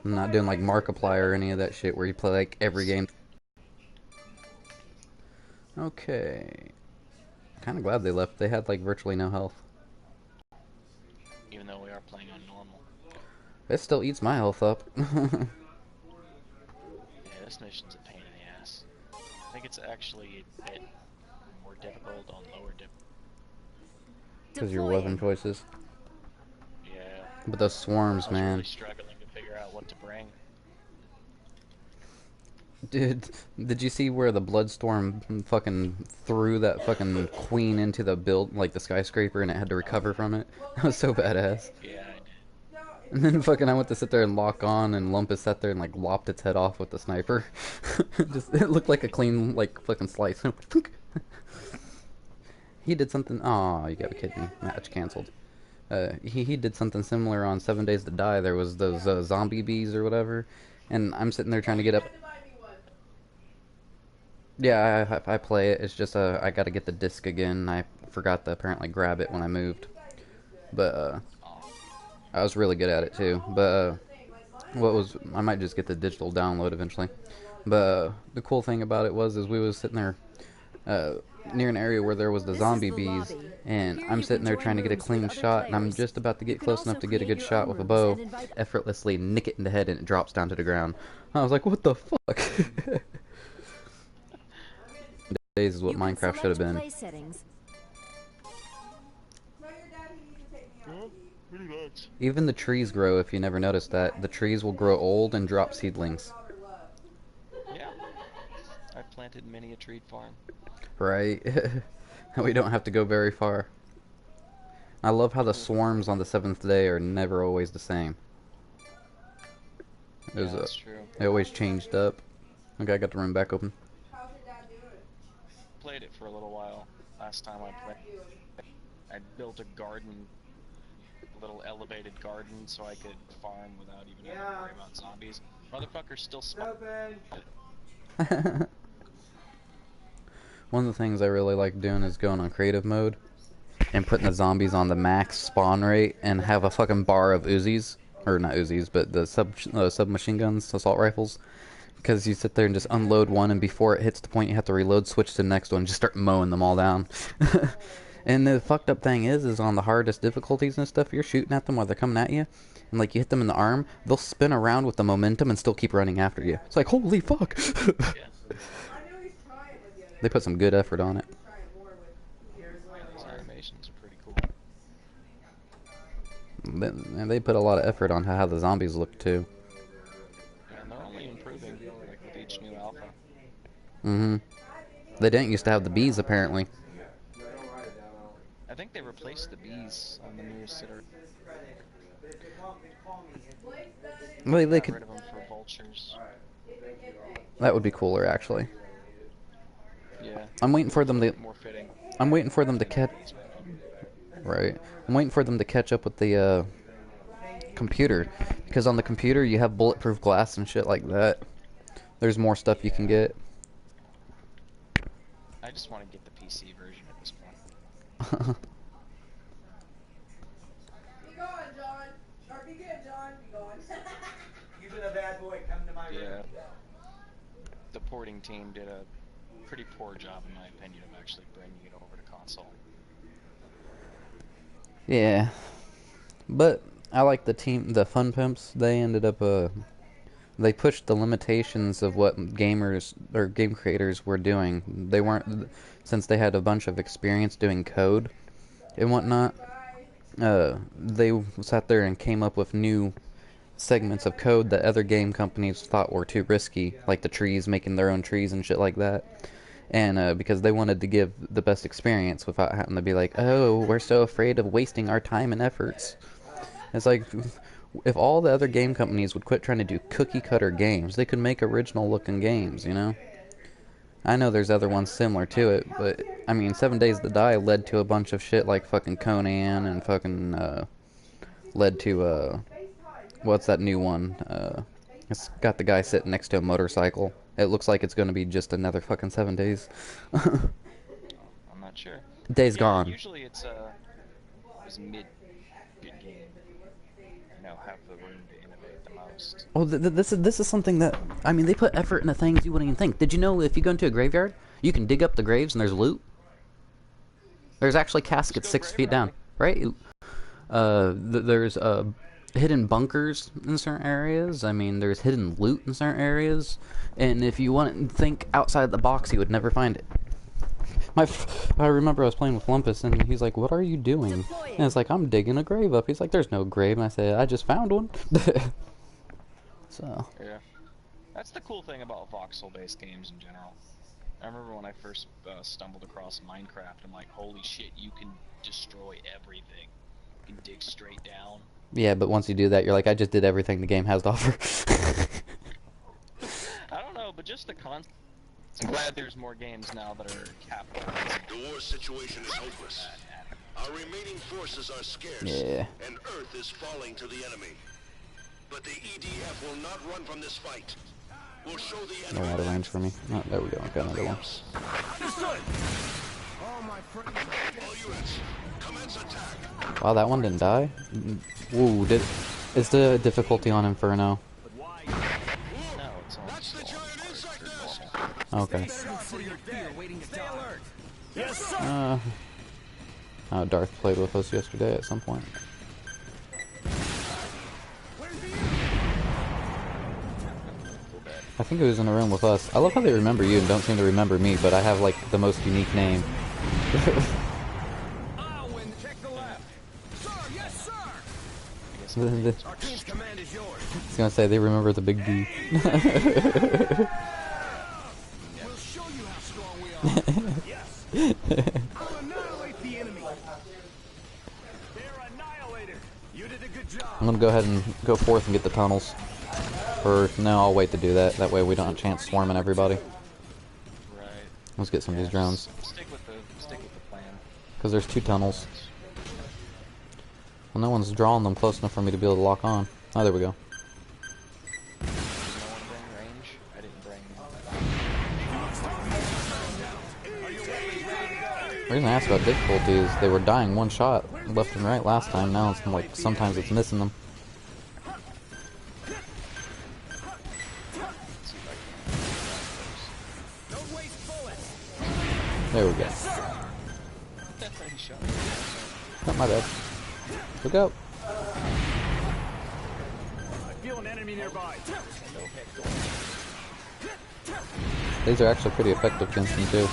I'm not doing like Markiplier or any of that shit where you play like every game. Okay. Kind of glad they left. They had like virtually no health. Even though we are playing on normal. It still eats my health up. Yeah, this mission's a pain in the ass. I think it's actually a bit more difficult on lower difficulty. Because your weapon choices. Yeah. But those swarms, I was man. really struggling to figure out what to bring. Dude, did you see where the Bloodstorm fucking threw that fucking queen into the like the skyscraper, and it had to recover from it? That was so badass. Yeah, I did. And then fucking I went to sit there and lock on, and Lumpus sat there and like lopped its head off with the sniper. Just it looked like a clean like fucking slice. He did something. Oh, you gotta kid me. Match canceled. He did something similar on 7 Days to Die. There was those zombie bees or whatever, and I'm sitting there trying to get up. Yeah, I play it. It's just I gotta get the disc again. I forgot to apparently grab it when I moved, but I was really good at it too. But I might just get the digital download eventually. But the cool thing about it is we was sitting there near an area where there was the zombie bees, and I'm sitting there trying to get a clean shot, and I'm just about to get close enough to get a good shot with a bow, effortlessly nick it in the head, and it drops down to the ground. I was like, what the fuck? Days is what Minecraft should have been. Well, pretty much. Even the trees grow, if you never noticed that. The trees will grow old and drop seedlings. Yeah. I've planted many a tree farm. Right? We don't have to go very far. I love how the swarms on the 7th day are never always the same. Yeah, that's true. They always changed up. Okay, I got the room back open. Played it for a little while. Last time I played, I built a garden, a little elevated garden, so I could farm without even having to worry about zombies. Motherfuckers still spawn. One of the things I really like doing is going on creative mode and putting the zombies on the max spawn rate and have a fucking bar of Uzis. Or not Uzis, but the submachine guns, assault rifles. Because you sit there and just unload one, and before it hits the point you have to reload, switch to the next one, and just start mowing them all down. And the fucked up thing is on the hardest difficulties and stuff, you're shooting at them while they're coming at you, and like you hit them in the arm, they'll spin around with the momentum and still keep running after you. It's like, holy fuck! They put some good effort on it. Yeah, these animations are pretty cool. And they put a lot of effort on how the zombies look too. And they're only improving, like with each new alpha. Mm-hmm. They didn't used to have the bees, apparently. I think they replaced the bees on the newest iteration. Well, they Got could. rid of them for vultures. That would be cooler, actually. Yeah. I'm waiting for them to. More fitting. I'm waiting for them to catch. Right. I'm waiting for them to catch up with the computer, because on the computer you have bulletproof glass and shit like that. There's more stuff you can get. I just want to get the PC version at this point. Be gone, John. Or be good, John. Be gone. You've been a bad boy. Come to my room. The porting team did a pretty poor job, in my opinion, of actually bringing it over to console. Yeah. But I like the Fun Pimps. They ended up they pushed the limitations of what gamers or game creators were doing. They weren't, since they had a bunch of experience doing code and whatnot. They sat there and came up with new segments of code that other game companies thought were too risky, like the trees, making their own trees and shit like that. And because they wanted to give the best experience without having to be like, oh, we're so afraid of wasting our time and efforts. It's like, if all the other game companies would quit trying to do cookie-cutter games, they could make original-looking games, you know? I know there's other ones similar to it, but, I mean, 7 Days to Die led to a bunch of shit like fucking Conan and fucking, led to, what's that new one? It's got the guy sitting next to a motorcycle. It looks like it's gonna be just another fucking 7 days. I'm not sure. Days Gone. Usually it's was mid game. No, have the room to innovate the most. Oh, this is something that, I mean, they put effort into things you wouldn't even think. Did you know if you go into a graveyard, you can dig up the graves and there's loot? There's actually caskets 6 feet down, right? There's hidden bunkers in certain areas. I mean, there's hidden loot in certain areas, and if you want to think outside the box, you would never find it. I remember I was playing with Lumpus, and he's like, "What are you doing?" And it's like, "I'm digging a grave up." He's like, "There's no grave." And I said, "I just found one." So. Yeah. That's the cool thing about voxel-based games in general. I remember when I first stumbled across Minecraft, I'm like, holy shit, you can destroy everything. You can dig straight down. Yeah, but once you do that, you're like, I just did everything the game has to offer. I don't know, but just the concept. I'm glad there's more games now that are capitalizing. The war situation is hopeless. Our remaining forces are scarce, Yeah. and Earth is falling to the enemy. But the EDF will not run from this fight. We'll show the No enemy out of range for me. Oh, there we go. Got another one. All units, commence attack. Wow, that one didn't die. Ooh, is the difficulty on Inferno? No, it's all That's the giant insect nest. Okay. Oh, Darth played with us yesterday at some point. I think he was in a room with us. I love how they remember you and don't seem to remember me, but I have like the most unique name. I was gonna say they remember the big D. I'm gonna go ahead and go forth and get the tunnels. Or no, I'll wait to do that. That way we don't have a chance swarming everybody. Right. Let's get some of these drones. Stick with the plan. Because there's 2 tunnels. Well, no one's drawing them close enough for me to be able to lock on. Oh, there we go. Did no one bring range? I didn't bring. The reason I asked about difficulty is they were dying one shot left and right last time. Now it's like sometimes it's missing them. There we go. Oh, my bad. Look out. I feel an enemy nearby. These are actually pretty effective against them too.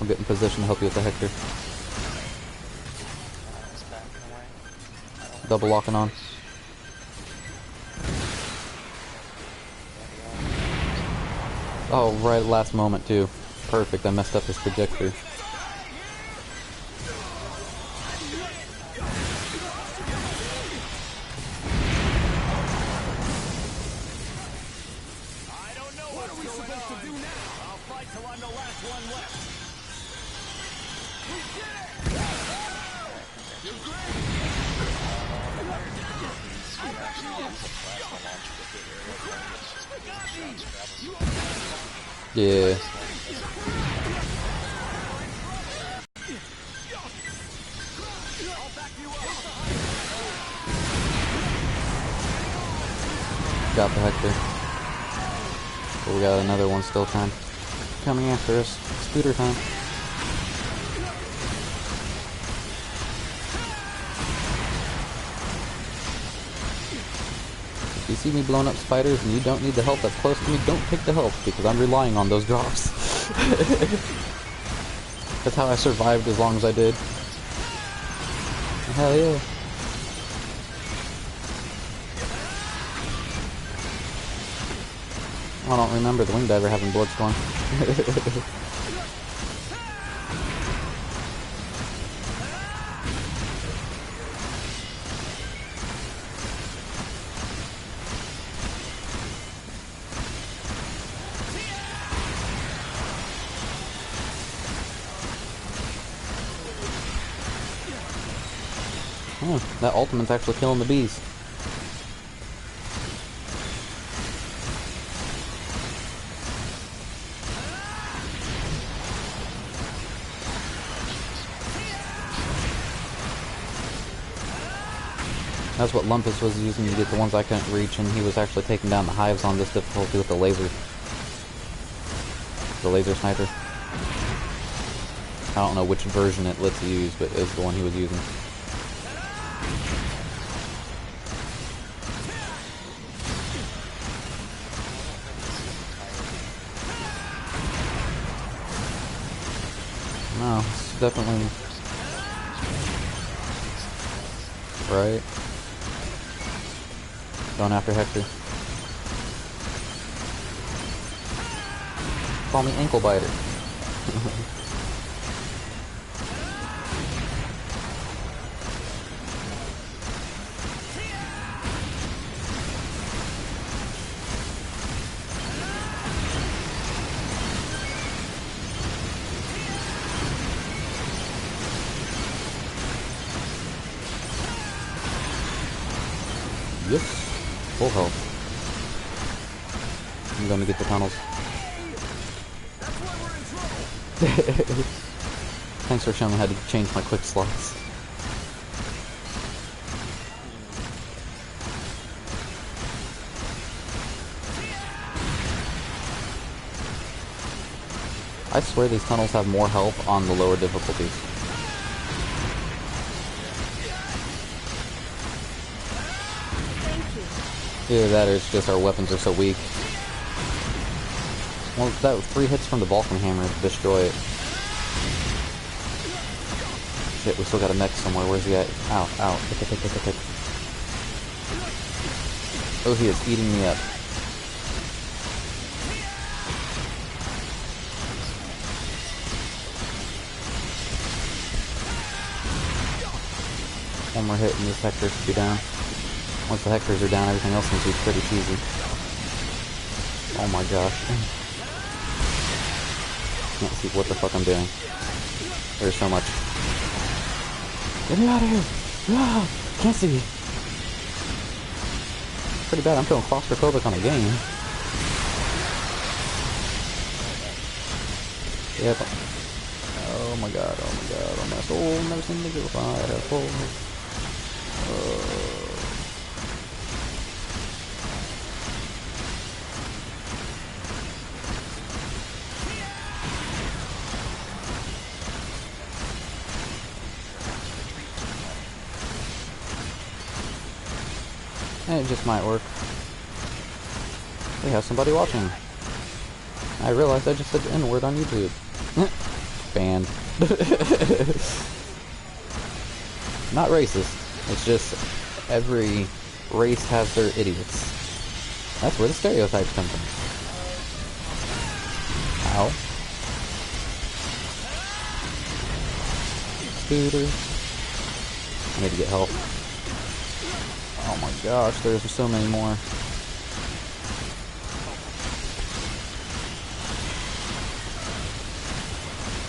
I'll get in position to help you with the Hector. Double locking on. Oh, right at last moment too. Perfect, I messed up his trajectory. I don't know what are we supposed to do now. I'll fight till I'm the last one left. We did it! You're great! Yeah. Got the Hector. But we got another one still coming after us. Scooter time. If you see me blowing up spiders and you don't need the help that's close to me, don't take the help, because I'm relying on those drops. That's how I survived as long as I did. Hell yeah. I don't remember the wing diver having Bloodstorm. Oh, that ultimate's actually killing the bees. That's what Lumpus was using to get the ones I couldn't reach, and he was actually taking down the hives on this difficulty with the laser. The laser sniper. I don't know which version it lets you use, but it was the one he was using. No, it's definitely... Right. Going after Hector. Call me ankle biter. Yes. Full health. I'm gonna get the tunnels. Thanks for showing me how to change my quick slots. I swear these tunnels have more health on the lower difficulties. Either that or it's just our weapons are so weak. Well, that was 3 hits from the Vulcan hammer to destroy it. Shit, we still got a mech somewhere. Where's he at? Ow, ow. Tick. Oh, he is eating me up. One more hit and this Hector should be down. Once the Hectors are down, everything else seems to be pretty cheesy. Oh my gosh. Can't see what the fuck I'm doing. There's so much. Get me out of here! Ah, can't see. Pretty bad. I'm feeling claustrophobic on a game. Yep. Oh my god, oh my god, oh my soul, never seen me go fire. It just might work. We have somebody watching. I realized I just said the N-word on YouTube. Banned. Not racist. It's just every race has their idiots. That's where the stereotypes come from. Ow. Scooter. I need to get help. Oh my gosh, there's so many more.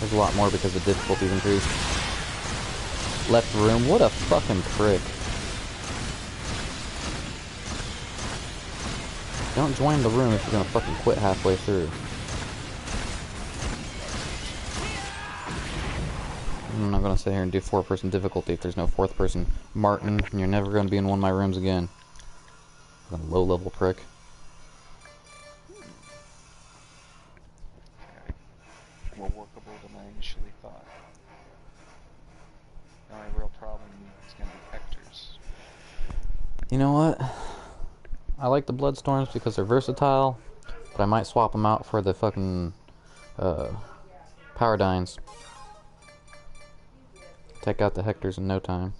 There's a lot more because the difficulty's increased. Left room, what a fucking prick. Don't join the room if you're gonna fucking quit halfway through. I'm not gonna sit here and do 4-person difficulty if there's no 4th person. Martin, you're never gonna be in one of my rooms again. A low-level prick. More workable than I initially thought. The only real problem is going to be Hector's. You know what? I like the Bloodstorms because they're versatile, but I might swap them out for the fucking Paradigms. Take out the Hectors in no time.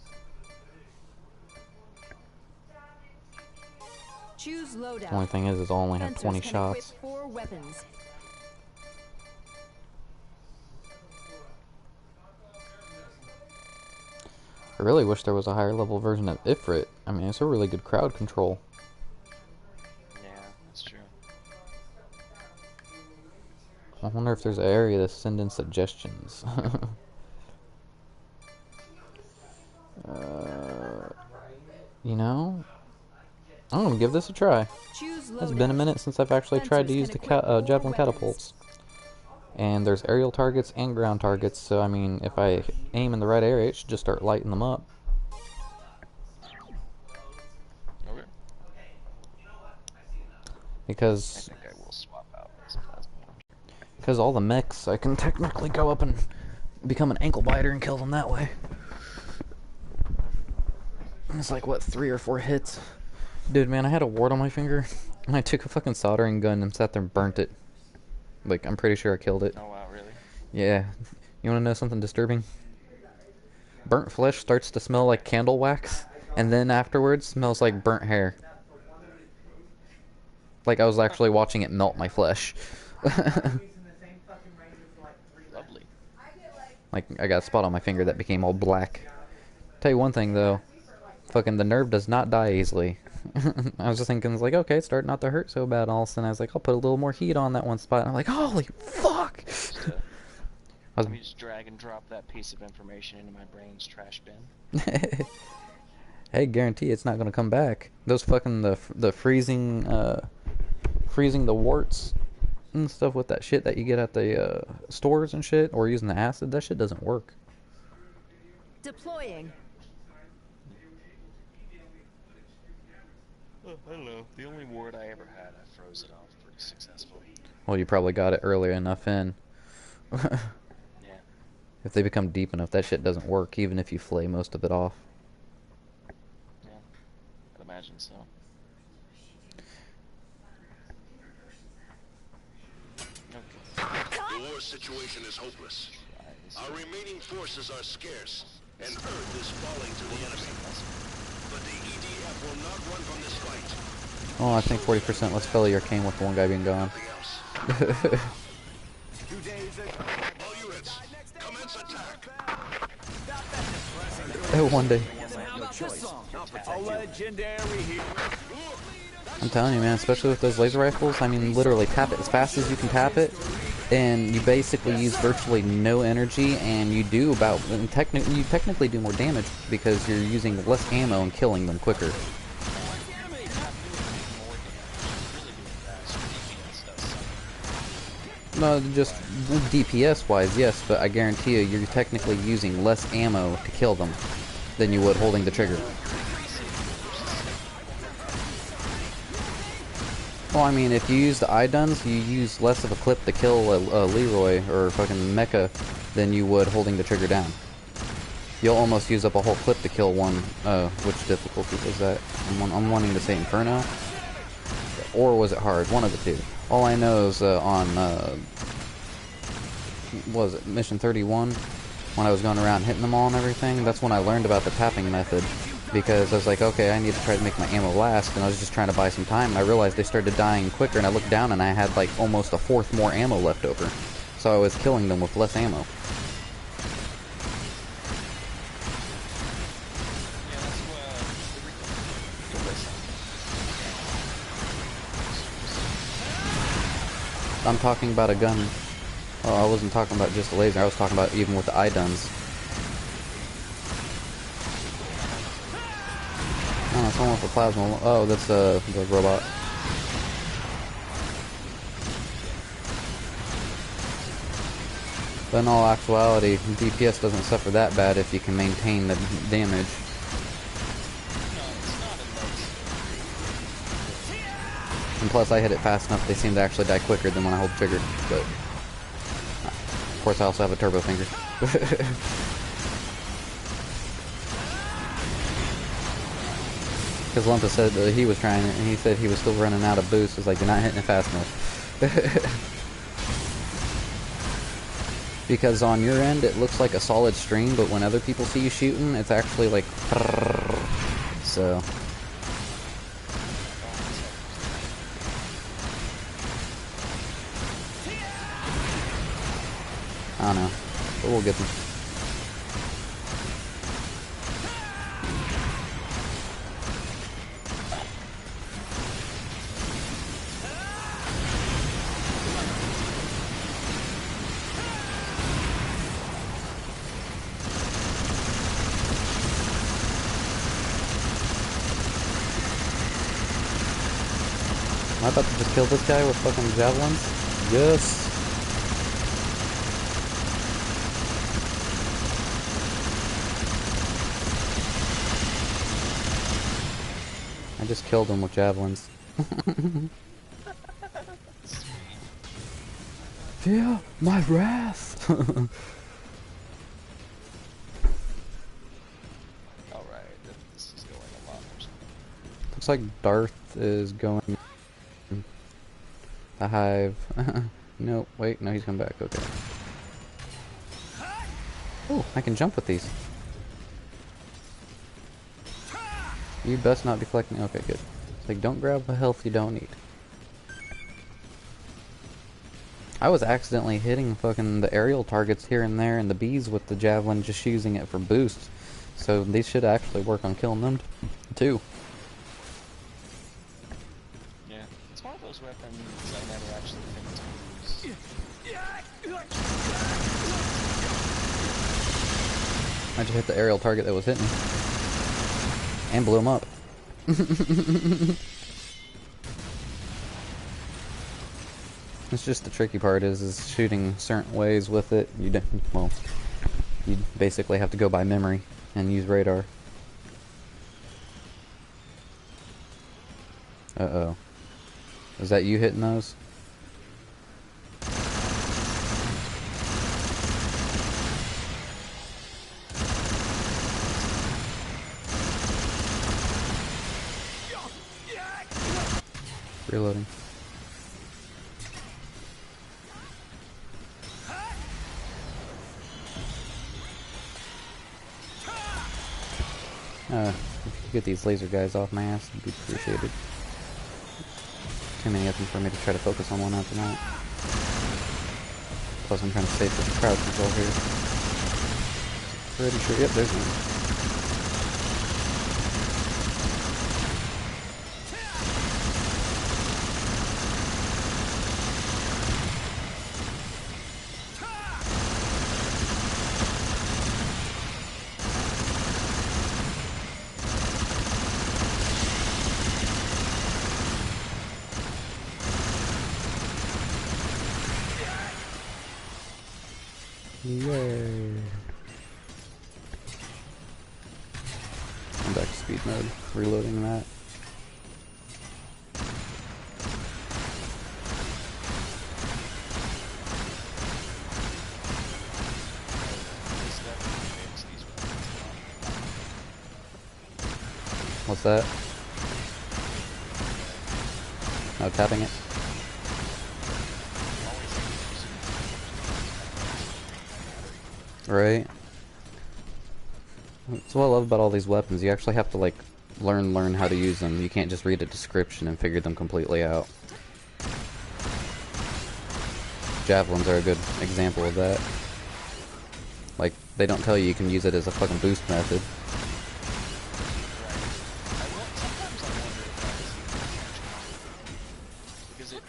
Choose loadout. The only thing is I'll only have 20 shots. 4 weapons. I really wish there was a higher level version of Ifrit. I mean, it's a really good crowd control. Yeah, that's true. I wonder if there's an area to send in suggestions. You know, I'm gonna give this a try. It's been a minute since I've actually tried to use the javelin catapults. And there's aerial targets and ground targets, so I mean, if I aim in the right area, it should just start lighting them up. I Because think I will swap out this plasma. all the mechs, I can technically go up and become an ankle biter and kill them that way. It's like, what, 3 or 4 hits? Dude, man, I had a wart on my finger, and I took a fucking soldering gun and sat there and burnt it. Like, I'm pretty sure I killed it. Oh wow, really? Yeah. You wanna know something disturbing? Burnt flesh starts to smell like candle wax, and then afterwards smells like burnt hair. Like I was actually watching it melt my flesh. Lovely. Like, I got a spot on my finger that became all black. Tell you one thing, though. Fucking the nerve does not die easily. I was just thinking, like, okay, it's starting not to hurt so bad. All of a sudden, I was like, I'll put a little more heat on that one spot. And I'm like, holy fuck! Let me just drag and drop that piece of information into my brain's trash bin. Hey, guarantee it's not gonna come back. Those fucking the freezing the warts and stuff with that shit that you get at the stores and shit, or using the acid, that shit doesn't work. Deploying. I don't know. The only ward I ever had, I froze it off pretty successfully. Well, you probably got it earlier enough in. Yeah. If they become deep enough, that shit doesn't work, even if you flay most of it off. Yeah. I'd imagine so. Okay. The war situation is hopeless. Our remaining forces are scarce, and Earth is falling to the enemy. But the EDF will not run from this fight. Oh, I think 40% let's fill your cane with one guy being gone. Nothing else. 2 days ago. All units, commence attack. One day. No choice. A legendary hero. I'm telling you, man, especially with those laser rifles, I mean, literally tap it as fast as you can tap it, and you basically use virtually no energy, and you do about, you technically do more damage because you're using less ammo and killing them quicker. No, just DPS-wise, yes, but I guarantee you, you're technically using less ammo to kill them than you would holding the trigger. Well, I mean, if you use the I-Duns, you use less of a clip to kill a Leroy or fucking Mecha than you would holding the trigger down. You'll almost use up a whole clip to kill one. Which difficulty was that? I'm wanting to say Inferno. Or was it hard? One of the two. All I know is on, what was it, Mission 31? When I was going around hitting them all and everything, that's when I learned about the tapping method. Because I was like, okay, I need to try to make my ammo last, and I was just trying to buy some time, and I realized they started dying quicker, and I looked down and I had like almost a fourth more ammo left over. So I was killing them with less ammo. I'm talking about a gun. Oh, I wasn't talking about just a laser, I was talking about even with the I-Duns. Oh, it's almost a plasma. Oh, that's the robot. But in all actuality, DPS doesn't suffer that bad if you can maintain the damage. And plus, I hit it fast enough, they seem to actually die quicker than when I hold the trigger. But, of course, I also have a turbo finger. Because Lumpus said that he was trying it, and he said he was still running out of boost. It's like, you're not hitting it fast enough. Because on your end, it looks like a solid stream, but when other people see you shooting, it's actually like... So... I don't know, but we'll get them. Am I about to just kill this guy with fucking javelins? Yes! I just killed him with javelins. Feel my wrath. Alright, this is going a lot more smooth. Looks like Darth is going the hive. No, wait, no, he's coming back. Okay. Oh, I can jump with these. You best not be collecting. Okay, good. It's like, don't grab the health you don't need. I was accidentally hitting fucking the aerial targets here and there, and the bees with the javelin, just using it for boosts. So these should actually work on killing them too. Yeah, it's one of those weapons I never actually think to use. I just hit the aerial target that was hitting me. And blew him up. It's just the tricky part is shooting certain ways with it. You don't, well, you basically have to go by memory and use radar. Uh-oh. Is that you hitting those? Reloading. If you get these laser guys off my ass, it'd be appreciated. Too many of them for me to try to focus on one after night. Plus I'm trying to save the crowd control here. Pretty sure, yep, there's one. Yay. I'm back to speed mode, reloading that. What's that? Oh, tapping it. Right. That's what I love about all these weapons. You actually have to like learn how to use them. You can't just read a description and figure them completely out. Javelins are a good example of that. Like, they don't tell you you can use it as a fucking boost method. Sometimes I wonder if that is because it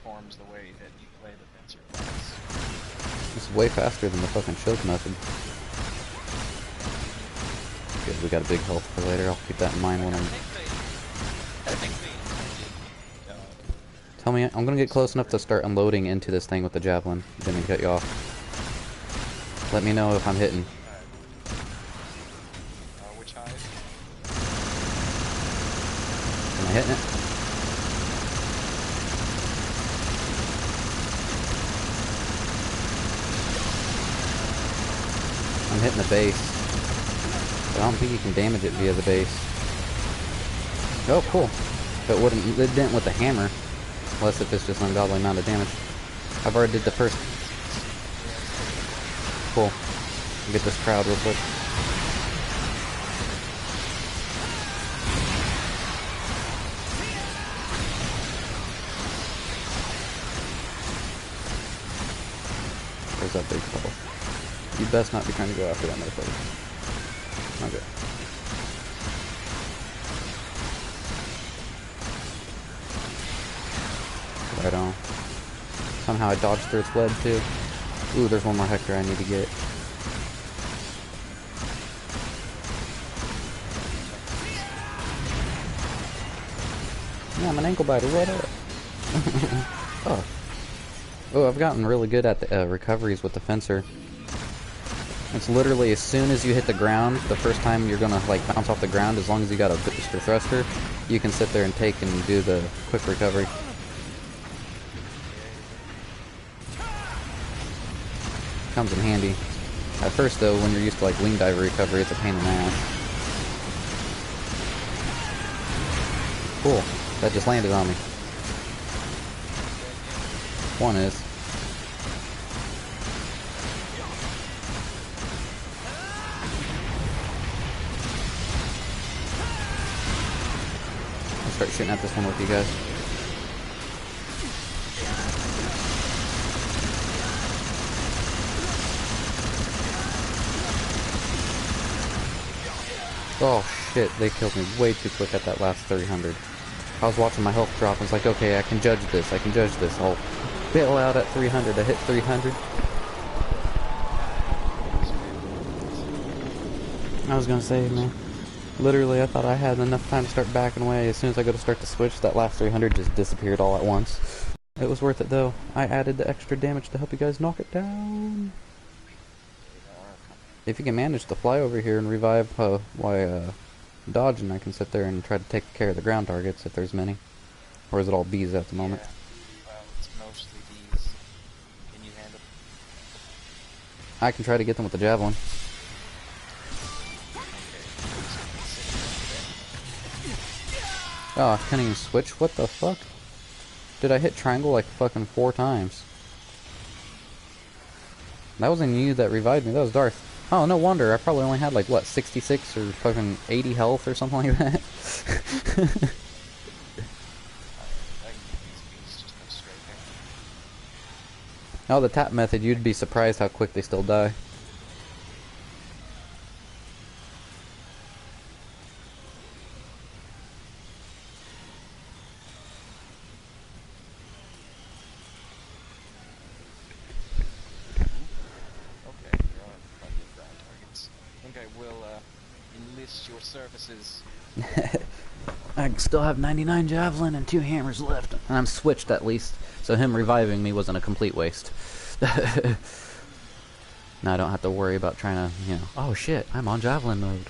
forms the way that you play the fencer class. It's way faster than the fucking choke method. Good, we got a big health for later. I'll keep that in mind when I'm... I think they intended, Tell me, I'm gonna get close enough to start unloading into this thing with the javelin. Didn't cut you off. Let me know if I'm hitting. which hive? Am I hitting it? I'm hitting the base. But I don't think you can damage it via the base. Oh, cool. But it didn't with the hammer. Unless if it's just an ungodly amount of damage. I've already did the first. Cool. I'll get this crowd real quick. Where's that big puddle? You best not be trying to go after that motherfucker. Okay. Right on. Somehow I dodged through its web too. Ooh, there's one more Hector I need to get. Yeah, I'm an ankle biter, what up? Oh. Oh, I've gotten really good at the recoveries with the fencer. It's literally as soon as you hit the ground, the first time you're gonna like bounce off the ground, as long as you got a booster thruster, you can sit there and take and do the quick recovery. comes in handy. At first, though, when you're used to like wing diver recovery, it's a pain in the ass. Cool. That just landed on me. One is. I'll start shooting at this one with you guys. Oh shit, they killed me way too quick at that last 300. I was watching my health drop and was like, okay, I can judge this, I'll bail out at 300, I hit 300. I was gonna say, man, literally I thought I had enough time to start backing away. As soon as I go to start the switch, that last 300 just disappeared all at once. It was worth it though. I added the extra damage to help you guys knock it down. If you can manage to fly over here and revive while dodging, I can sit there and try to take care of the ground targets if there's many. Or is it all bees at the moment? Yeah. Well, it's mostly bees. Can you handle? I can try to get them with the javelin. Oh, I can't even switch? What the fuck? Did I hit triangle like fucking 4 times? That wasn't you that revived me, that was Darth. Oh, no wonder. I probably only had like, what, 66 or fucking 80 health or something like that? Oh, the tap method, you'd be surprised how quick they still die. Your services. I still have 99 javelin and 2 hammers left. And I'm switched at least, so him reviving me wasn't a complete waste. Now I don't have to worry about trying to, you know, oh shit, I'm on javelin mode.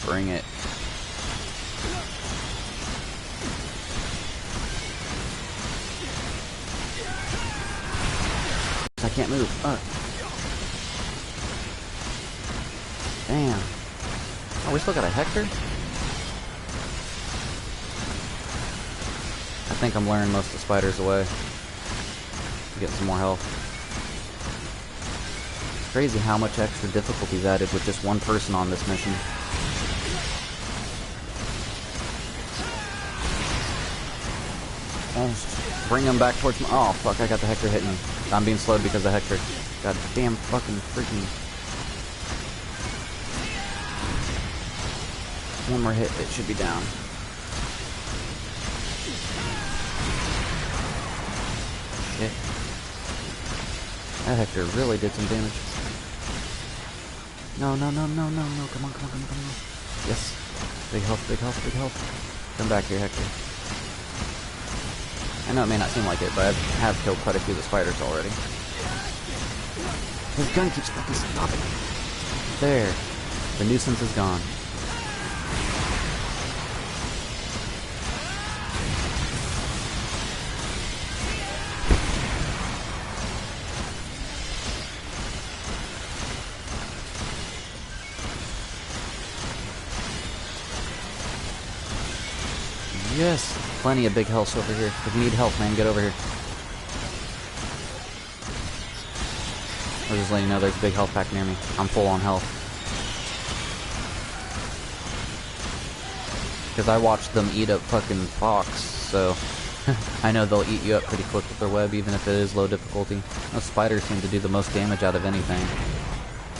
Bring it. I can't move. Damn. Oh, we still got a Hector? I think I'm luring most of the spiders away. Get some more health. It's crazy how much extra difficulty's added with just one person on this mission. Oh, bring them back towards me. Oh, fuck, I got the Hector hitting me. I'm being slowed because of Hector. God damn fucking freaking... One more hit, it should be down. Shit. That Hector really did some damage. No, no, no, no, no, no. Come on, come on, come on, come on. Yes. Big health, big health, big health. Come back here, Hector. I know it may not seem like it, but I have killed quite a few of the spiders already. His gun keeps fucking stopping. There. The nuisance is gone. Yes, plenty of big health over here. If you need help, man, get over here. I'll just let you know there's a big health pack near me. I'm full on health. Because I watched them eat up fucking fox, so I know they'll eat you up pretty quick with their web, even if it is low difficulty. Those spiders seem to do the most damage out of anything.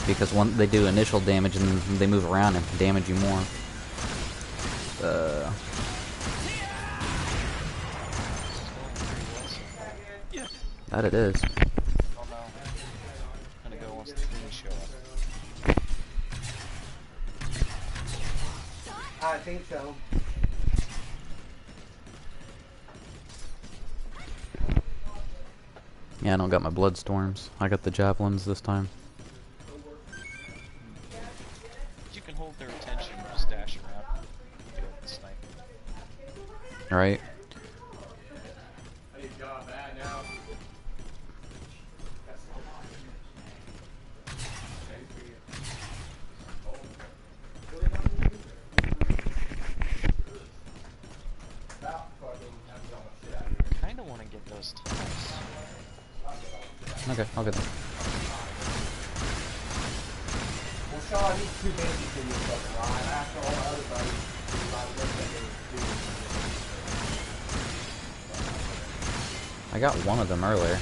Because they do initial damage and then they move around and damage you more. That it is. Oh no. I'm gonna go once the queens show up. I think so. Yeah, I don't got my bloodstorms. I got the javelins this time. You can hold their attention and just dash around. Be like the sniper. Right? I need a job bad now. Okay, I'll get them. Well, Sean, he's too busy to do fucking ride. After all my other buddies, I got one of them earlier.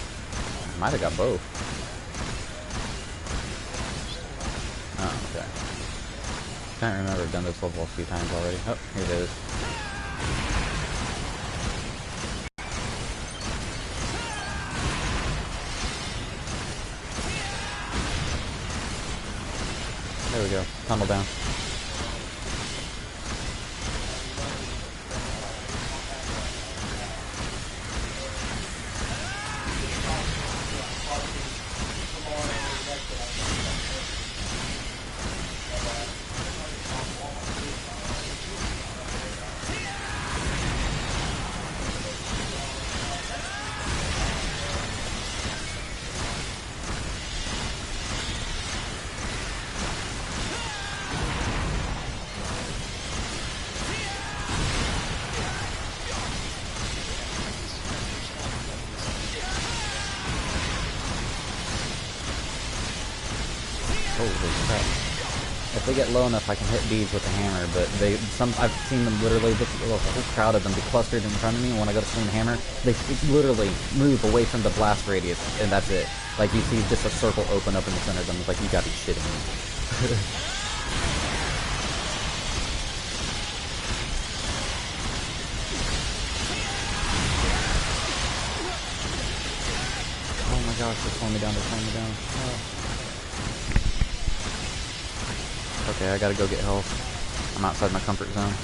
Might have got both. Oh, okay. Can't remember. I've done this level a few times already. Oh, here it is. There we go. Tunnel down. Holy crap. If they get low enough, I can hit bees with the hammer, but I've seen them literally, a whole crowd of them be clustered in front of me, and when I go to swing the hammer, they literally move away from the blast radius, and that's it. Like, you see just a circle open up in the center of them. It's like, you gotta be shitting me. Oh my gosh, they're slowing me down, they're slowing me down. Oh. Okay, I gotta go get health. I'm outside my comfort zone.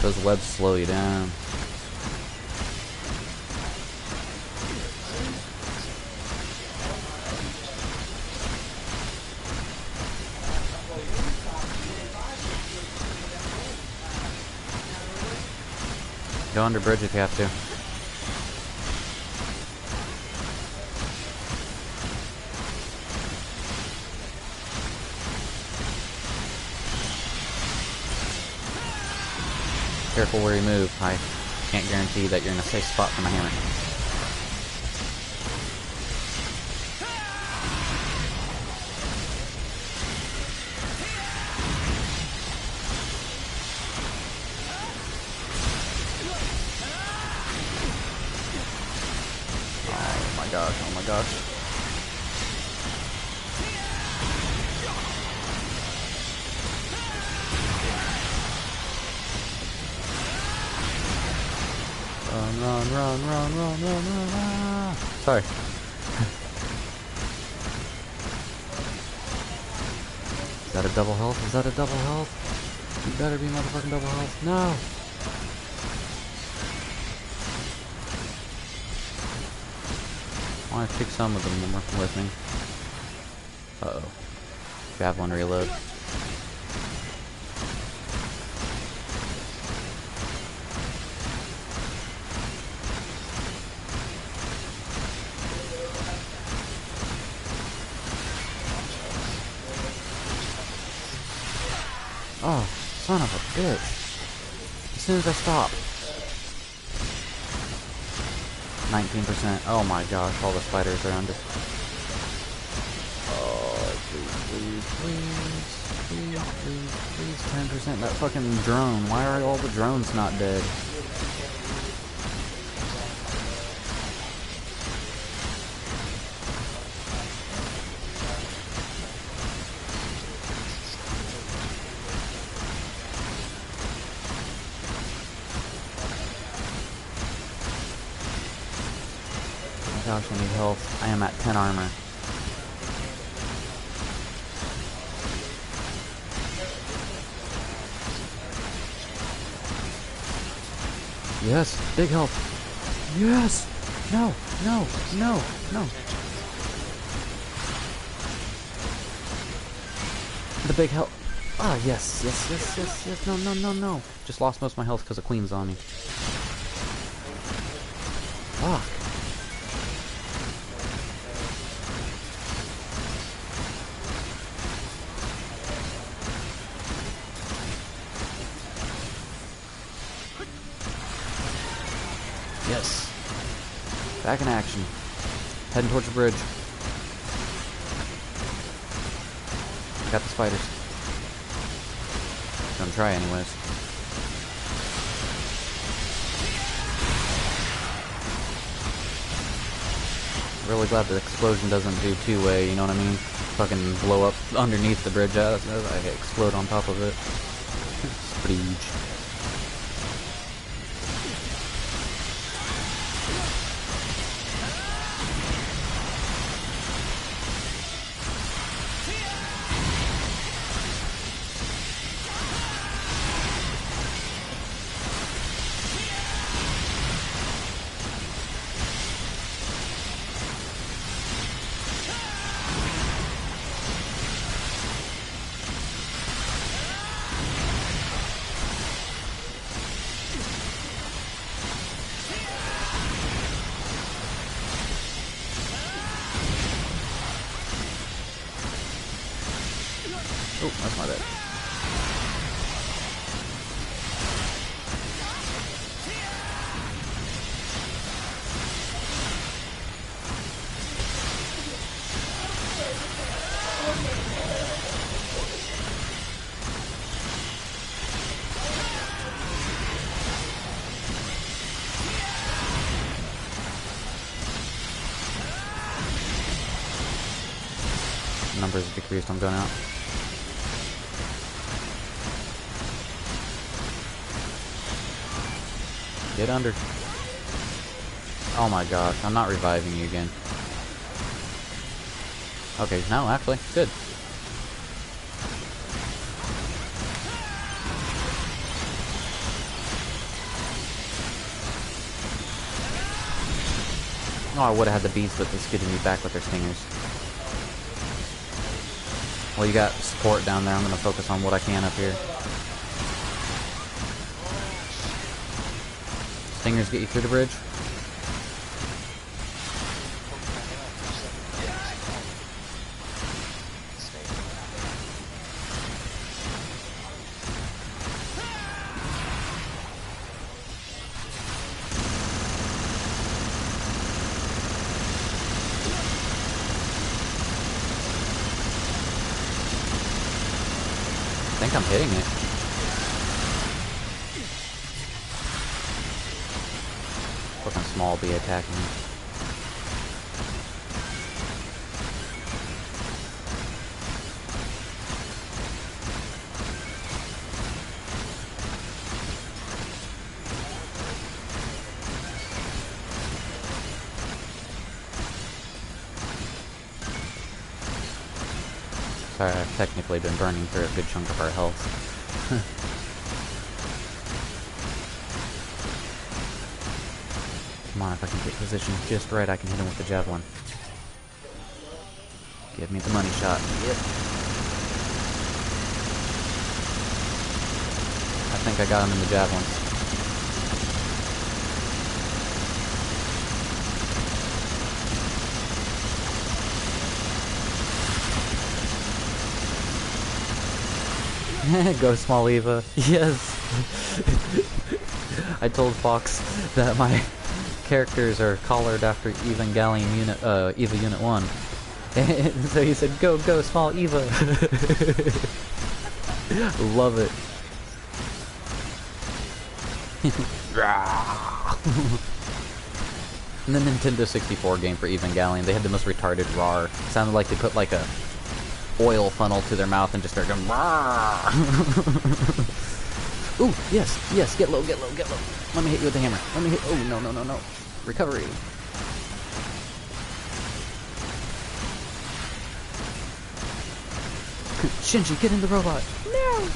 Those webs slow you down. Go under bridge if you have to. Careful where you move. I can't guarantee that you're in a safe spot for my hammer. Oh my gosh, oh my gosh. Run. Sorry. Is that a double health? Is that a double health? You better be motherfucking double health. No! I want to take some of them with me. Uh-oh. Javelin reload. Oh, son of a bitch. As soon as I stop. 19%. Oh my gosh, all the spiders are under. Oh, please. 10%. That fucking drone. Why are all the drones not dead? Gosh, I need health. I am at 10 armor. Yes, big health. Yes! No. The big health. Ah, yes. No. Just lost most of my health because the queen's on me. Fuck. Yes. Back in action. Heading towards the bridge. Got the spiders. Gonna try anyways. Really glad the explosion doesn't do two-way, you know what I mean? Fucking blow up underneath the bridge. I explode on top of it. Bridge. Oh, that's my bad. Numbers decreased, I'm going out. Get under. Oh my gosh, I'm not reviving you again. Okay, no, actually, good. Oh, I would have had the beast, but this getting me back with their stingers. Well, you got support down there. I'm going to focus on what I can up here. Stingers get you through the bridge. I think I'm hitting it. Fucking small be attacking me. Sorry, I've technically been burning through a good chunk of our health. Come on, if I can get positioned just right, I can hit him with the javelin. Give me the money shot. Yep. I think I got him in the javelin. Go small Eva. Yes. I told Fox that my characters are collared after Evangelion unit, Eva Unit 1. And so he said, go small Eva. Love it. And the Nintendo 64 game for Evangelion, they had the most retarded roar. It sounded like they put like a oil funnel to their mouth and just start going. Ooh, yes, get low. Let me hit you with the hammer. Let me hit. Oh, no. Recovery. Shinji, get in the robot. No.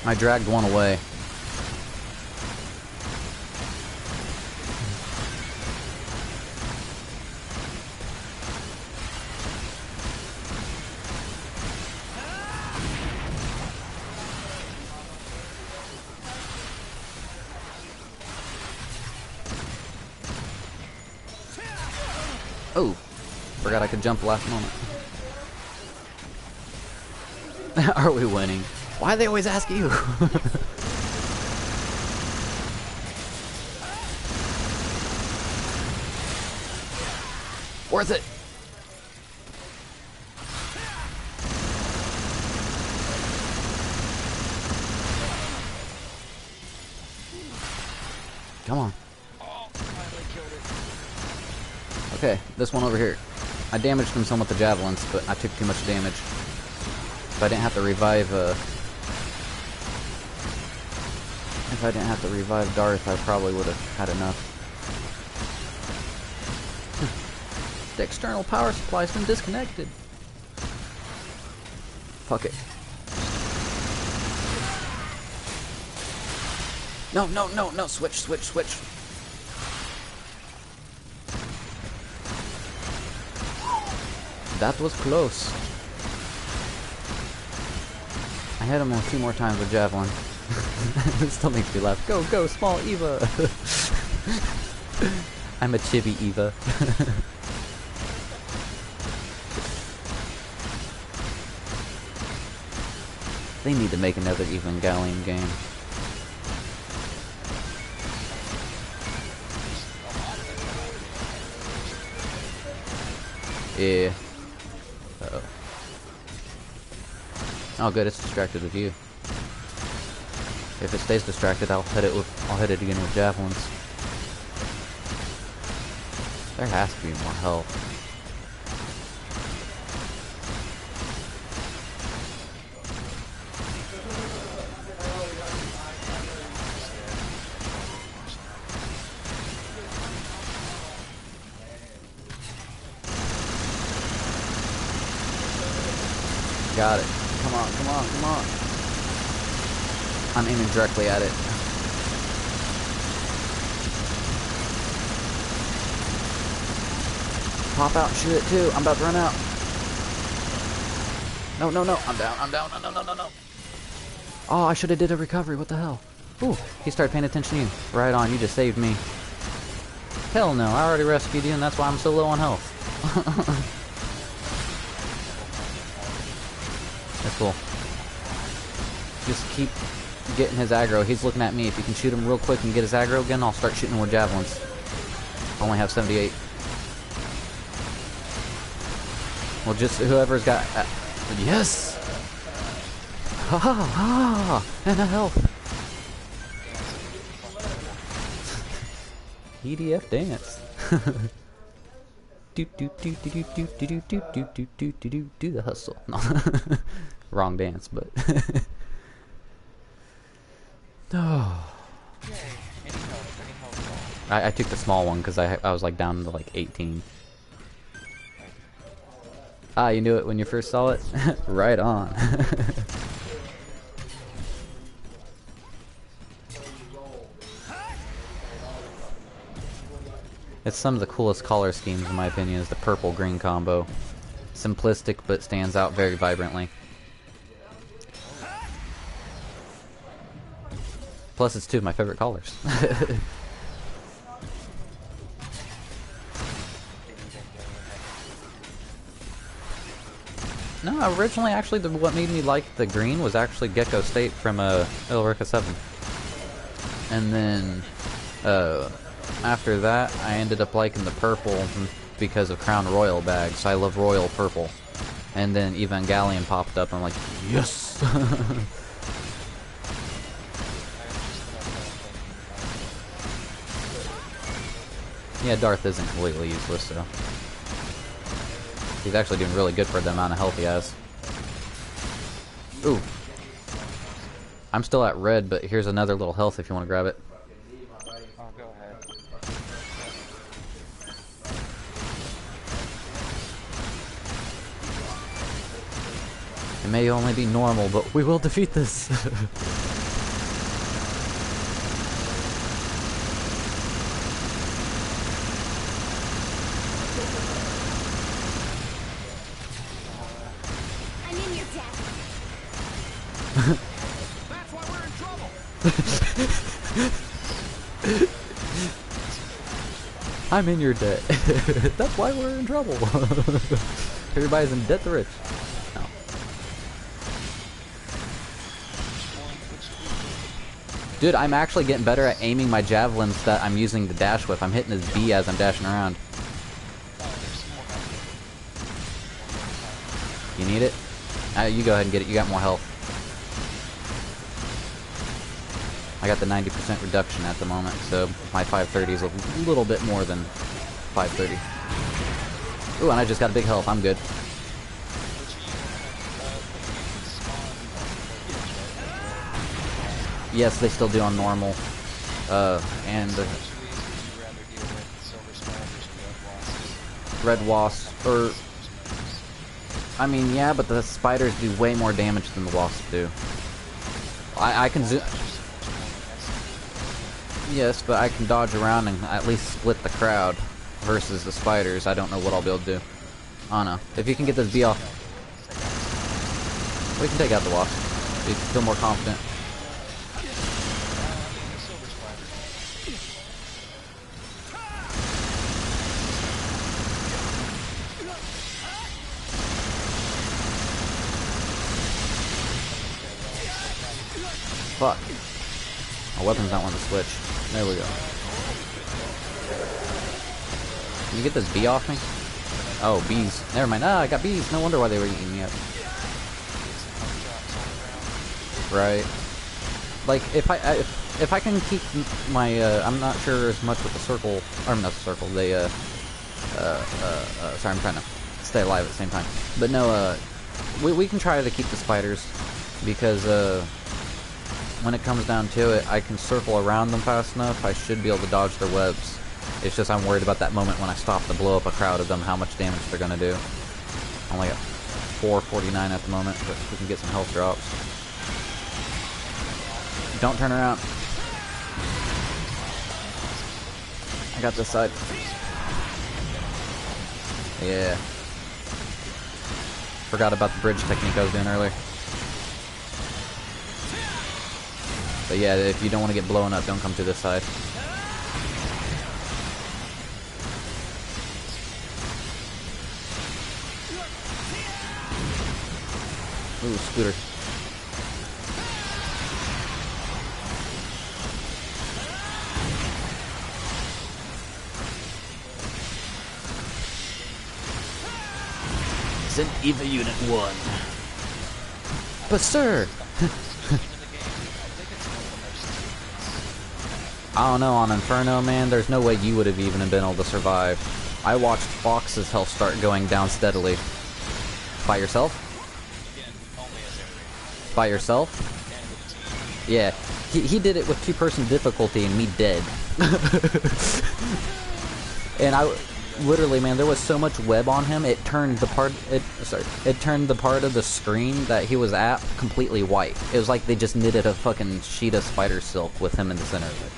I dragged one away. Oh, forgot I could jump last moment. Are we winning? Why do they always ask you? Worth it. Come on. Okay, this one over here. I damaged him some with the javelins, but I took too much damage. If I didn't have to revive, Darth, I probably would have had enough. The external power supply's been disconnected. Fuck it. No, no, no, no, switch, switch, switch. That was close. I hit him a few more times with javelin. It still makes me laugh. Go, go, small Eva! I'm a chibi Eva. They need to make another Evangelion game. Yeah. Uh-oh. Oh good, it's distracted with you. If it stays distracted, I'll hit it again with javelins. There has to be more health. Got it. Come on, come on, come on. I'm aiming directly at it. Pop out and shoot it too. I'm about to run out. No, no, no. I'm down. I'm down. No, no, no, no, no. Oh, I should have did a recovery. What the hell? Ooh, he started paying attention to you. Right on. You just saved me. Hell no. I already rescued you, and that's why I'm so low on health. That's cool. Just keep getting his aggro. He's looking at me. If you can shoot him real quick and get his aggro again, I'll start shooting more javelins. I only have 78. Well, just whoever's got... yes! Ha ha ha! And a health. EDF dance. Do do do do do do do do do do do do do the hustle. No. Wrong dance, but oh. I took the small one because I was like down to like 18. Ah, you knew it when you first saw it? Right on. It's some of the coolest color schemes in my opinion is the purple-green combo. Simplistic but stands out very vibrantly. Plus it's two of my favorite colors. No, originally actually what made me like the green was actually Gecko State from Ilrica 7. And then after that I ended up liking the purple because of Crown Royal bags, so I love Royal Purple. And then Evangelion popped up and I'm like, yes! Yeah, Darth isn't completely useless, so he's actually doing really good for the amount of health he has. Ooh. I'm still at red, but here's another little health if you want to grab it. Oh, go ahead. It may only be normal, but we will defeat this. That's why we're in trouble. I'm in your debt. That's why we're in trouble. Everybody's in debt to rich. No. Dude, I'm actually getting better at aiming my javelins that I'm using to dash with. I'm hitting his B as I'm dashing around. You need it? You go ahead and get it. You got more health. I got the 90% reduction at the moment, so my 530 is a little bit more than 530. Ooh, and I just got a big health. I'm good. Yes, they still do on normal. And red wasp, or I mean, yeah, but the spiders do way more damage than the wasps do. I can zoom. Yes, but I can dodge around and at least split the crowd versus the spiders. I don't know what I'll be able to do. I don't know. If you can get this bee off, we can take out the wasp. You feel more confident. Fuck. My weapon's not wanting to switch. There we go. Can you get this bee off me? Oh, bees. Never mind. Ah, I got bees. No wonder why they were eating me up. Right. Like, if I can keep my, I'm not sure as much with the circle, or not the circle, the, sorry, I'm trying to stay alive at the same time. But no, we can try to keep the spiders, because, when it comes down to it, I can circle around them fast enough. I should be able to dodge their webs. It's just I'm worried about that moment when I stop to blow up a crowd of them, how much damage they're gonna do. I'm only at 449 at the moment, but we can get some health drops. Don't turn around. I got this side. Yeah. Forgot about the bridge technique I was doing earlier. But yeah, if you don't want to get blown up, don't come to this side. Ooh, scooter. Send EVA Unit 1. But sir! I don't know, on Inferno, man, there's no way you would have even been able to survive. I watched Fox's health start going down steadily. By yourself? By yourself? Yeah. He did it with 2-person difficulty and me dead. And I... Literally, man, there was so much web on him, it turned the part... It turned the part of the screen that he was at completely white. It was like they just knitted a fucking sheet of spider silk with him in the center of it.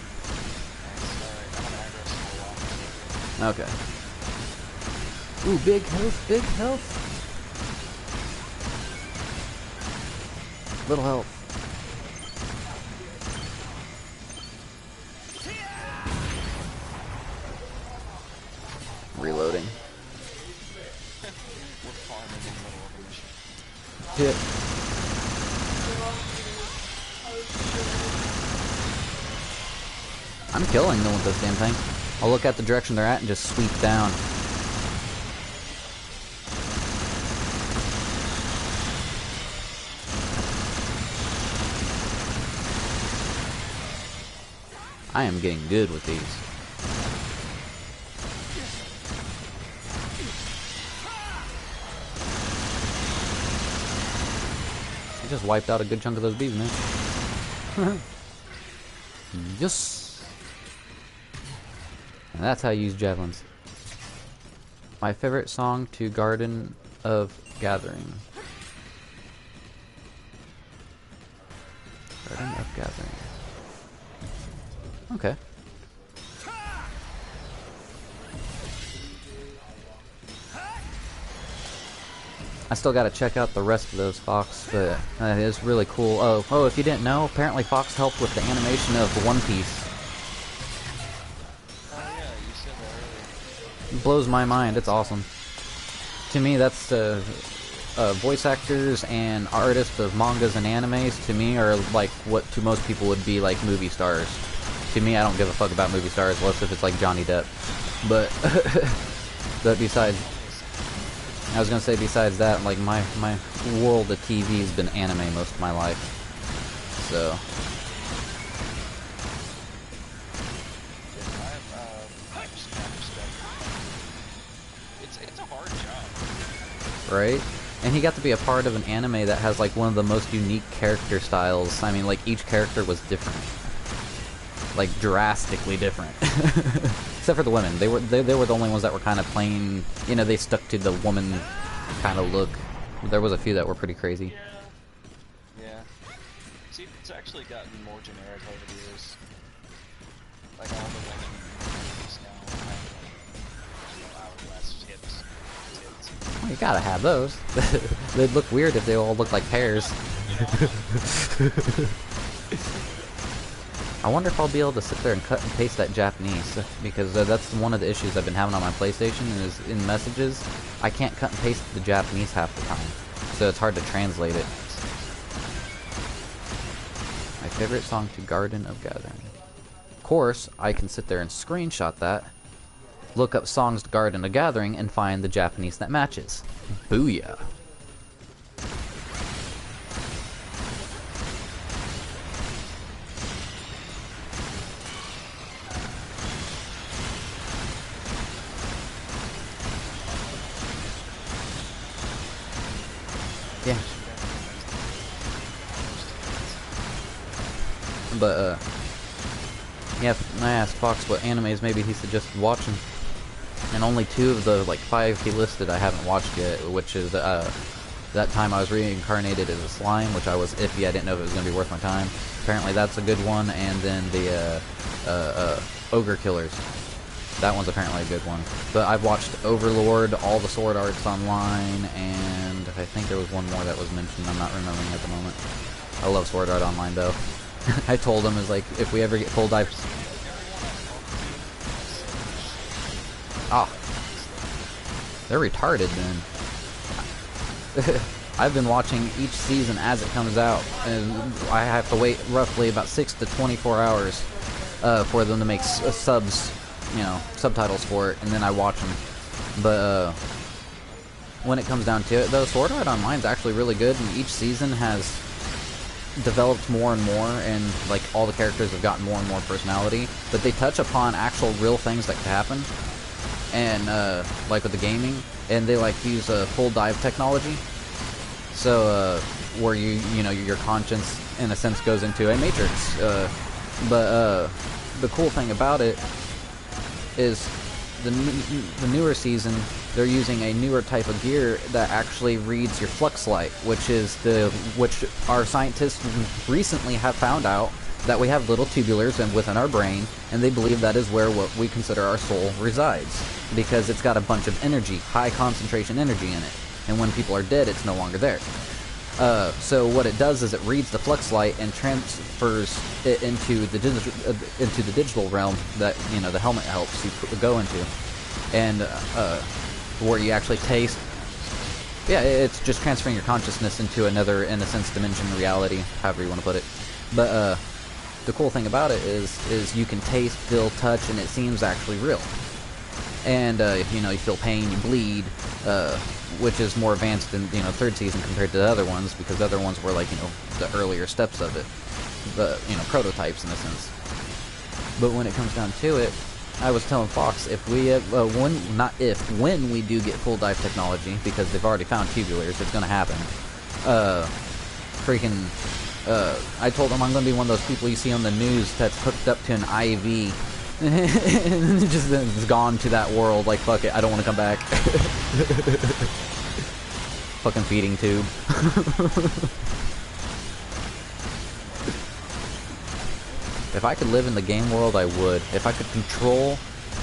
Okay. Ooh, big health, big health. Little health. Reloading. Hit. I'm killing them with this damn thing. I'll look at the direction they're at and just sweep down. I am getting good with these. I just wiped out a good chunk of those bees, man. Yes. And that's how you use javelins. My favorite song to Garden of Gathering. Garden of Gathering. Okay. I still gotta check out the rest of those Fox, but it is really cool. Oh, if you didn't know, apparently Fox helped with the animation of One Piece. It blows my mind. It's awesome. To me, that's voice actors and artists of mangas and animes to me are like what to most people would be like movie stars. To me, I don't give a fuck about movie stars unless if it's like Johnny Depp. But but besides, I was gonna say besides that, like my world of TV has been anime most of my life. So. It's a hard job. Right? And he got to be a part of an anime that has like one of the most unique character styles. I mean, like each character was different. Like drastically different. Except for the women. They were the only ones that were kind of plain, you know, they stuck to the woman kind of look. There was a few that were pretty crazy. Yeah. See, it's actually gotten more generic over the years. Like all the women movies now have like, hourglass hips. Well, you gotta have those. They'd look weird if they all looked like pears. I wonder if I'll be able to sit there and cut and paste that Japanese, because that's one of the issues I've been having on my PlayStation is in messages, I can't cut and paste the Japanese half the time, so it's hard to translate it. My favorite song to Garden of Gathering. Of course, I can sit there and screenshot that, look up songs to Garden of Gathering, and find the Japanese that matches. Booyah! Yeah. But, yeah, I asked Fox what animes maybe he suggested watching. And only 2 of the, like, 5 he listed I haven't watched yet, which is, that time I was reincarnated as a slime, which I was iffy, I didn't know if it was going to be worth my time. Apparently that's a good one, and then the, Ogre Killers. That one's apparently a good one. But I've watched Overlord, all the Sword Arts Online, and I think there was one more that was mentioned. I'm not remembering at the moment. I love Sword Art Online, though. I told him, is like, if we ever get full dive... Ah. They're retarded, then. I've been watching each season as it comes out, and I have to wait roughly about 6 to 24 hours for them to make subs, you know, subtitles for it, and then I watch them. But when it comes down to it, though, Sword Art Online is actually really good, and each season has developed more and more, and like all the characters have gotten more and more personality. But they touch upon actual real things that could happen, and like with the gaming, and they like use full dive technology. So where you know your conscience in a sense goes into a matrix. But the cool thing about it is the newer season, they're using a newer type of gear that actually reads your flux light, which our scientists recently have found out that we have little tubulars within our brain, and they believe that is where what we consider our soul resides, because it's got a bunch of energy, high concentration energy in it, and when people are dead, it's no longer there. So what it does is it reads the flux light and transfers it into the digital realm that, you know, the helmet helps you go into, and where you actually taste. Yeah, it's just transferring your consciousness into another, in a sense, dimension, reality, however you want to put it. But the cool thing about it is you can taste, feel, touch, and it seems actually real. And you know, you feel pain, you bleed. Which is more advanced in, you know, 3rd season compared to the other ones, because the other ones were like, you know, the earlier steps of it, the, you know, prototypes in a sense. But when it comes down to it, I was telling Fox, if we when we do get full dive technology, because they've already found tubulars, it's gonna happen. I told him I'm gonna be one of those people you see on the news that's hooked up to an IV. And just is gone to that world, like, fuck it, I don't want to come back. Fucking feeding tube. If I could live in the game world, I would. If I could control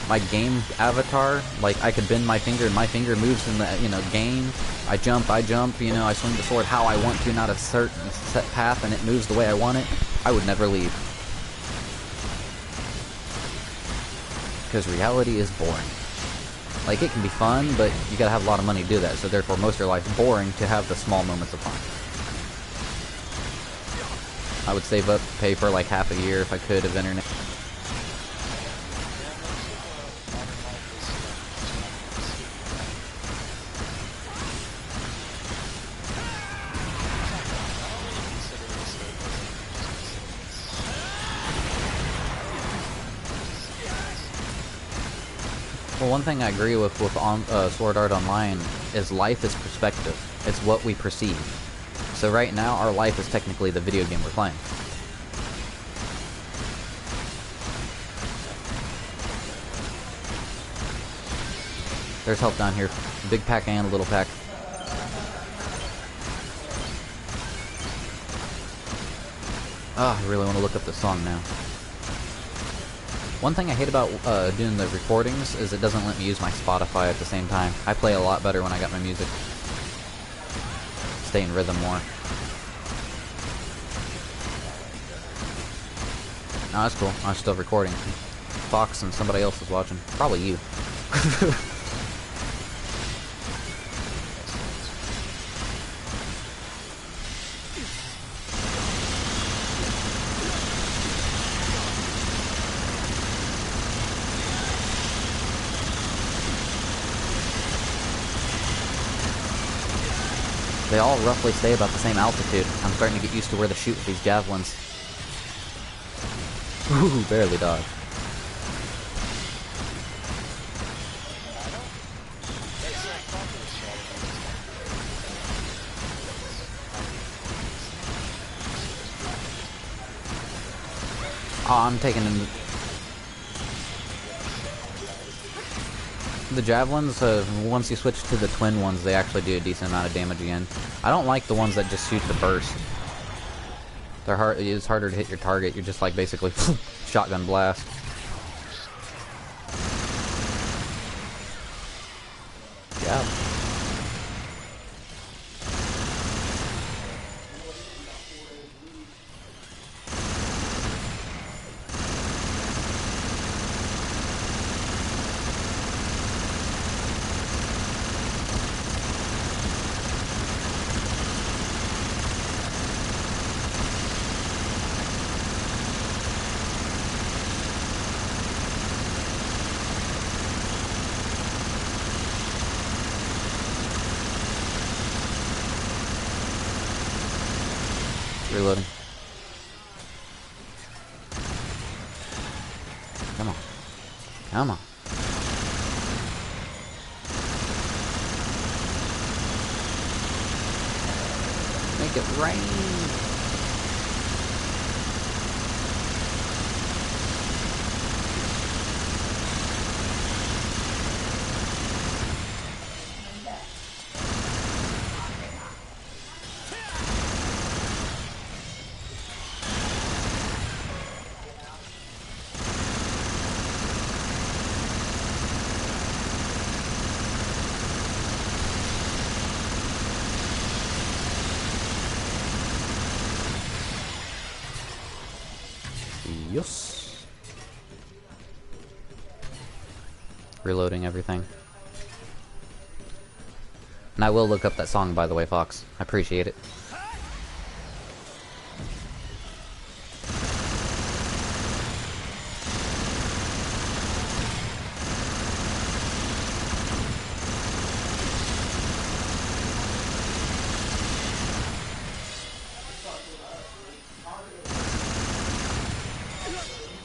my game avatar, like, I could bend my finger and my finger moves in the, you know, game. I jump, you know, I swing the sword how I want to, not a certain set path, and it moves the way I want it, I would never leave. Because reality is boring. Like, it can be fun, but you gotta have a lot of money to do that, so therefore most of your life's boring to have the small moments of fun. I would save up, pay for like half a year if I could of internet. Well, one thing I agree with Sword Art Online is life is perspective. It's what we perceive. So right now, our life is technically the video game we're playing. There's help down here. Big pack and a little pack. Ah, I really want to look up this song now. One thing I hate about doing the recordings is it doesn't let me use my Spotify at the same time. I play a lot better when I got my music. Stay in rhythm more. No, that's cool. I'm still recording. Fox and somebody else is watching. Probably you. They all roughly stay about the same altitude. I'm starting to get used to where to shoot with these javelins. Ooh, barely dodged. Oh, I'm taking in the javelins. Once you switch to the twin ones, they actually do a decent amount of damage again. I don't like the ones that just shoot the burst. They're hard. It's harder to hit your target. You're just like basically shotgun blast. Yeah. Reloading. Come on. Come on. Make it rain. Yes. Reloading everything. And I will look up that song, by the way, Fox. I appreciate it.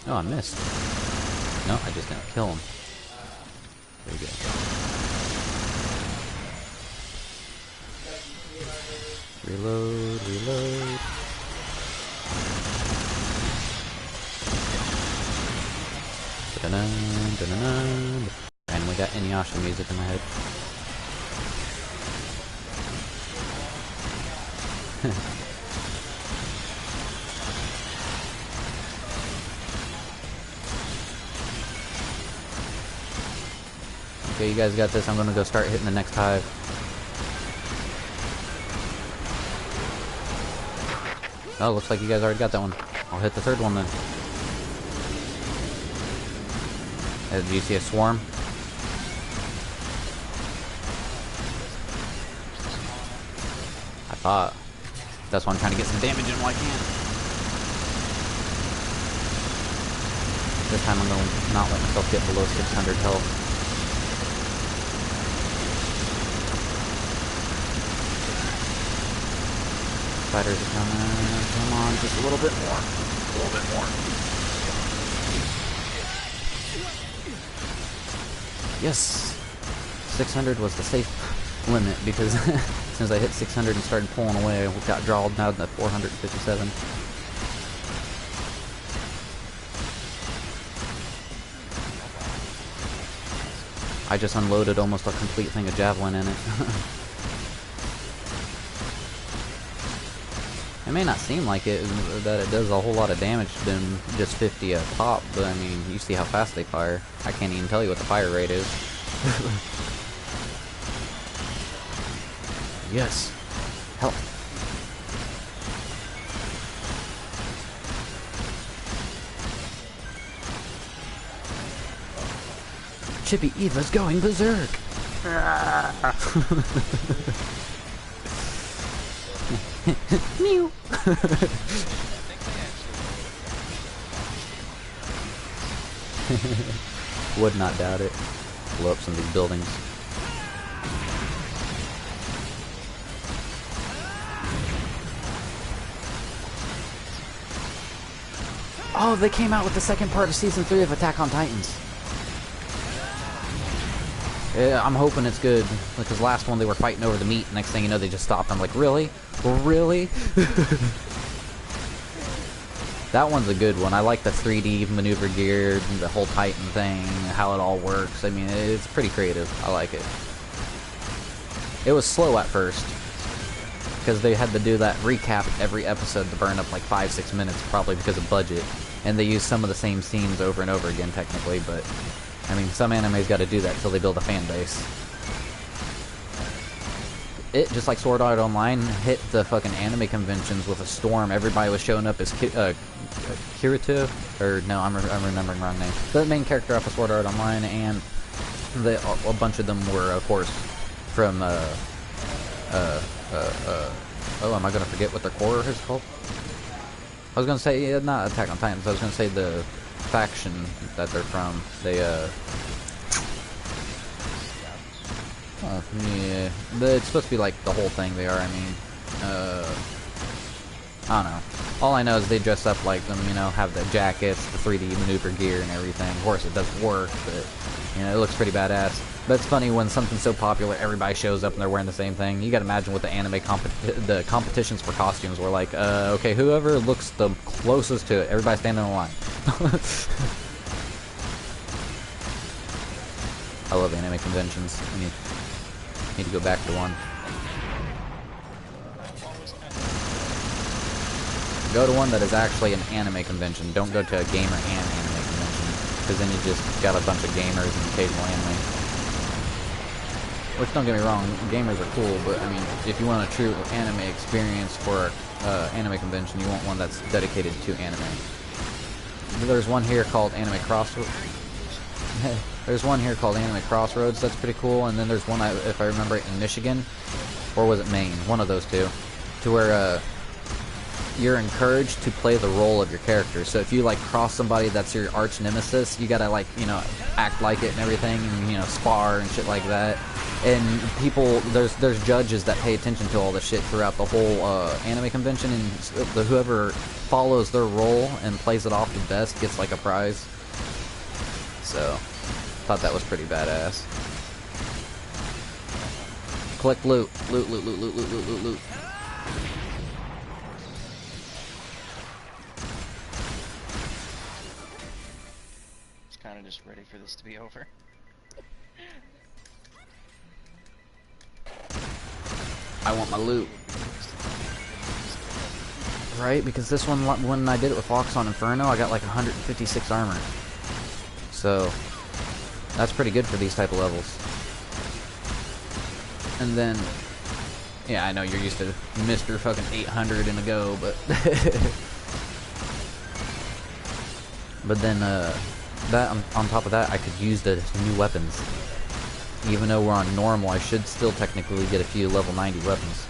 Oh, I missed. No, I just didn't kill him. There you go. Reload, reload. Da-da-dun, da-da-dun. And we got Inuyasha music in my head. Okay, you guys got this. I'm gonna go start hitting the next hive. Oh, looks like you guys already got that one. I'll hit the third one then. Did you see a swarm? thought. That's why I'm trying to get some damage in while I can. This time I'm going to not let myself get below 600 health. Spiders are coming. Come on, just a little bit more. A little bit more. Yes! 600 was the safe limit because as soon as I hit 600 and started pulling away, I got drawled down to 457. I just unloaded almost a complete thing of javelin in it. It may not seem like it, that it does a whole lot of damage than just 50 a pop, but I mean, you see how fast they fire. I can't even tell you what the fire rate is. Yes. Help. Chippy Eva's going berserk. Mew. Would not doubt it. Blow up some of these buildings. Oh, they came out with the second part of Season 3 of Attack on Titans. Yeah, I'm hoping it's good, because last one they were fighting over the meat, next thing you know they just stopped. I'm like, really? Really? That one's a good one. I like the 3D maneuver gear, the whole Titan thing, how it all works. I mean, it's pretty creative. I like it. It was slow at first, because they had to do that recap every episode to burn up like 5-6 minutes, probably because of budget. And they used some of the same scenes over and over again, technically, but I mean, some anime's got to do that until they build a fan base. It, just like Sword Art Online, hit the fucking anime conventions with a storm. Everybody was showing up as Kirito, or no, I'm remembering the wrong name. The main character off of Sword Art Online, and a bunch of them were, of course, from, oh, am I gonna forget what their core is called? I was gonna say, yeah, not Attack on Titans, I was gonna say the faction that they're from. They, yeah, it's supposed to be like the whole thing they are, I mean, I don't know. All I know is they dress up like them, you know, have the jackets, the 3D maneuver gear and everything. Of course it doesn't work, but, you know, it looks pretty badass. But it's funny when something's so popular, everybody shows up and they're wearing the same thing. You gotta imagine what the anime the competitions for costumes were like. Okay, whoever looks the closest to it, everybody stand in a line. I love anime conventions. I need to go back to one. Go to one that is actually an anime convention. Don't go to a gamer and anime convention, because then you just got a bunch of gamers and occasional anime. Which, don't get me wrong, gamers are cool, but I mean, if you want a true anime experience for an anime convention, you want one that's dedicated to anime. There's one here called Anime Crossroads. There's one here called Anime Crossroads, that's pretty cool, and then there's one, if I remember it, in Michigan, or was it Maine? One of those two. To where, you're encouraged to play the role of your character. So if you like cross somebody that's your arch nemesis, you gotta like, you know, act like it and everything, and you know, spar and shit like that. And people, there's judges that pay attention to all this shit throughout the whole anime convention, and whoever follows their role and plays it off the best gets like a prize. So, thought that was pretty badass. Collect loot, loot, loot, loot, loot, loot, loot, loot, loot. Kind of just ready for this to be over. I want my loot. Right, because this one, when I did it with Fox on Inferno, I got like 156 armor. So, that's pretty good for these type of levels. And then, yeah, I know you're used to Mr. fucking 800 in a go, but... but then, that on top of that, I could use the new weapons. Even though we're on normal, I should still technically get a few level 90 weapons.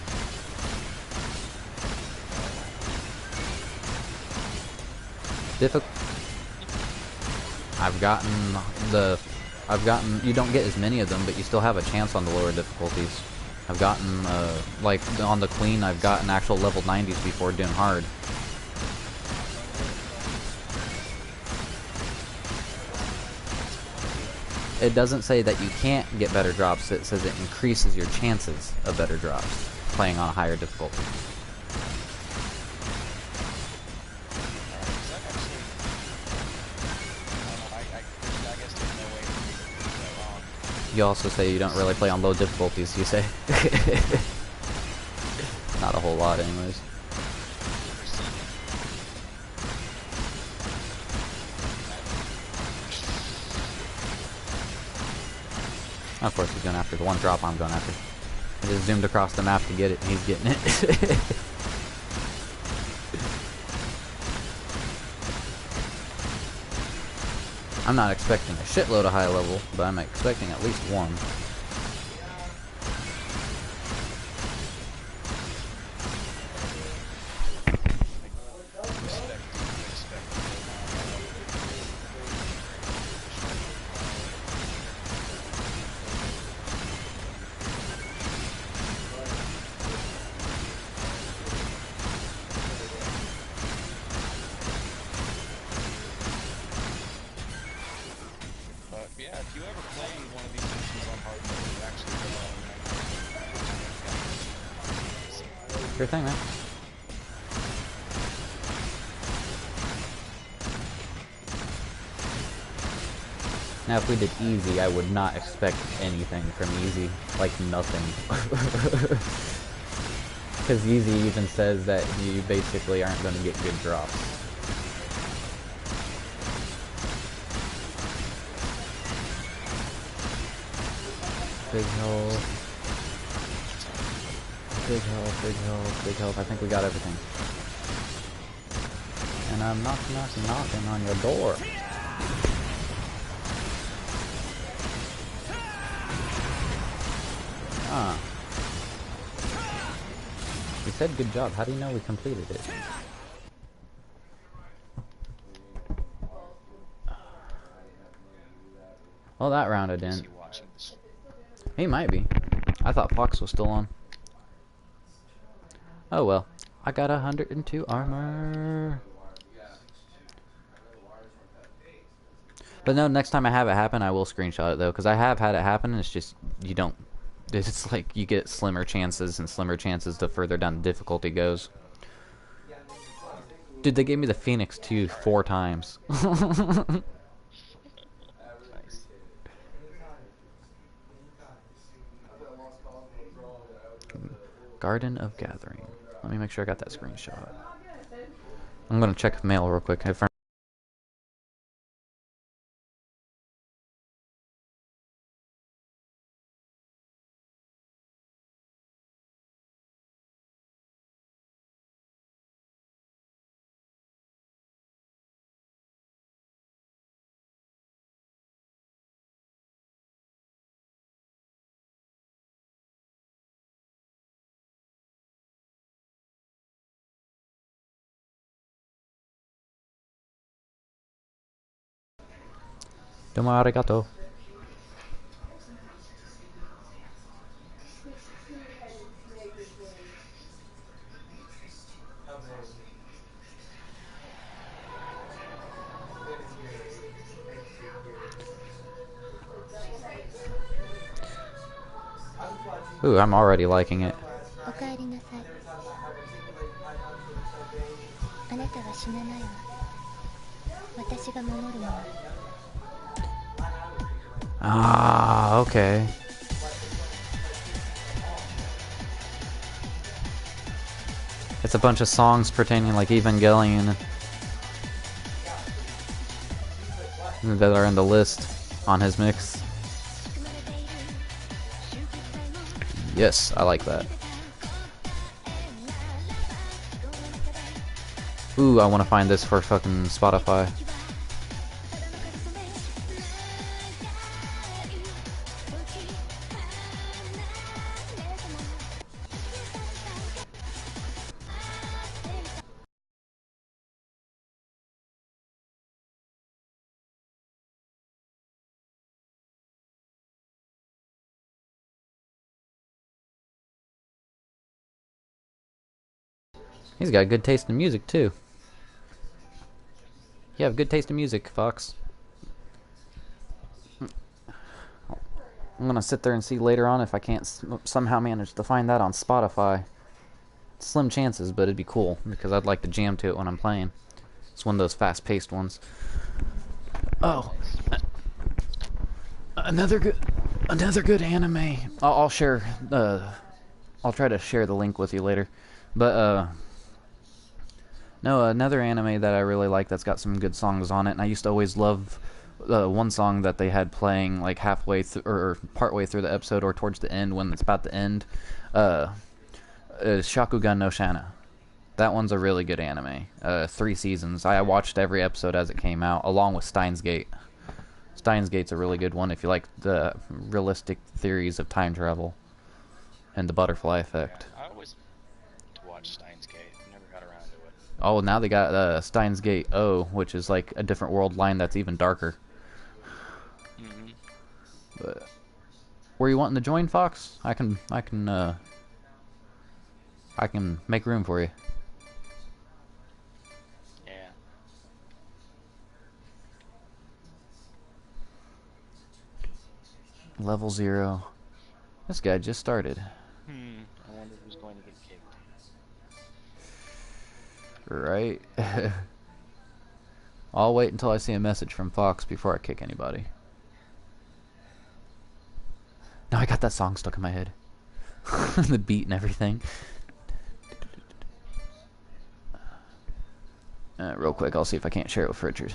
I've gotten the, you don't get as many of them, but you still have a chance on the lower difficulties. I've gotten, like, on the Queen, I've gotten actual level 90s before doing hard. It doesn't say that you can't get better drops, it says it increases your chances of better drops, playing on a higher difficulty. You also say you don't really play on low difficulties, you say? Not a whole lot anyways. Of course he's going after the one drop I'm going after. I just zoomed across the map to get it and he's getting it. I'm not expecting a shitload of high level, but I'm expecting at least one. Yeah, if you ever play one of these missions on hard mode, you actually realize. Sure thing, man. Now, if we did easy, I would not expect anything from easy. Like, nothing. Because easy even says that you basically aren't going to get good drops. Big health. Big health, big health, big health. I think we got everything. And I'm knocking on your door. Ah. We said good job. How do you know we completed it? Well, that round I didn't. He might be. I thought Fox was still on. Oh well. I got 102 armor. But no, next time I have it happen, I will screenshot it though, because I have had it happen, and it's just, you don't, it's like you get slimmer chances and slimmer chances the further down the difficulty goes. Dude, they gave me the Phoenix 2 4 times. Garden of Gathering. Let me make sure I got that screenshot. I'm gonna check mail real quick. Domo arigato. Ooh, I'm already liking it. Ah, okay. It's a bunch of songs pertaining like Evangelion that are in the list on his mix. Yes, I like that. Ooh, I want to find this for fucking Spotify. He's got good taste in music too. You have good taste in music, Fox. I'm gonna sit there and see later on if I can't somehow manage to find that on Spotify. Slim chances, but it'd be cool because I'd like to jam to it when I'm playing. It's one of those fast-paced ones. Oh, another good anime. I'll share. I'll try to share the link with you later. But no, another anime that I really like that's got some good songs on it, and I used to always love one song that they had playing like halfway or partway through the episode or towards the end when it's about to end. Is Shakugan no Shana. That one's a really good anime. 3 seasons. I watched every episode as it came out, along with Steins Gate. Steins Gate's a really good one if you like the realistic theories of time travel and the butterfly effect. Yeah, I always to watch Steins Gate. Never got around to it. Oh, now they got Steins Gate O, which is like a different world line that's even darker. Mm-hmm. But were you wanting to join, Fox? I can make room for you. Yeah. Level 0. This guy just started. I wonder who's going to get kicked. Right? I'll wait until I see a message from Fox before I kick anybody. Now I got that song stuck in my head. The beat and everything. Real quick, I'll see if I can't share it with Richard.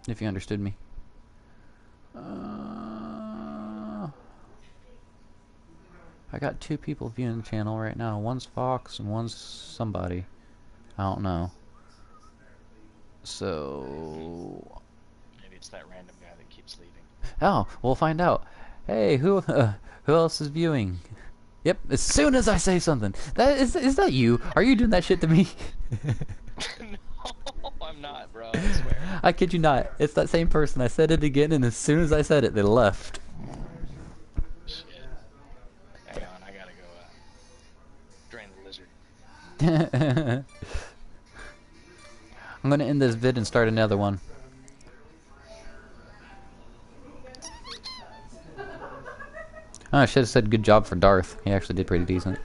If you understood me. I got 2 people viewing the channel right now. One's Fox and one's somebody. I don't know. So... Maybe it's that random guy that keeps leaving. Oh, we'll find out. Hey, who else is viewing? Yep, as soon as I say something. Is that you? Are you doing that shit to me? No, I'm not, bro. I swear. I kid you not. It's that same person. I said it again, and as soon as I said it, they left. Shit. Hang on, I gotta go drain the lizard. I'm gonna end this vid and start another one. Oh, I should have said good job for Darth. He actually did pretty decent.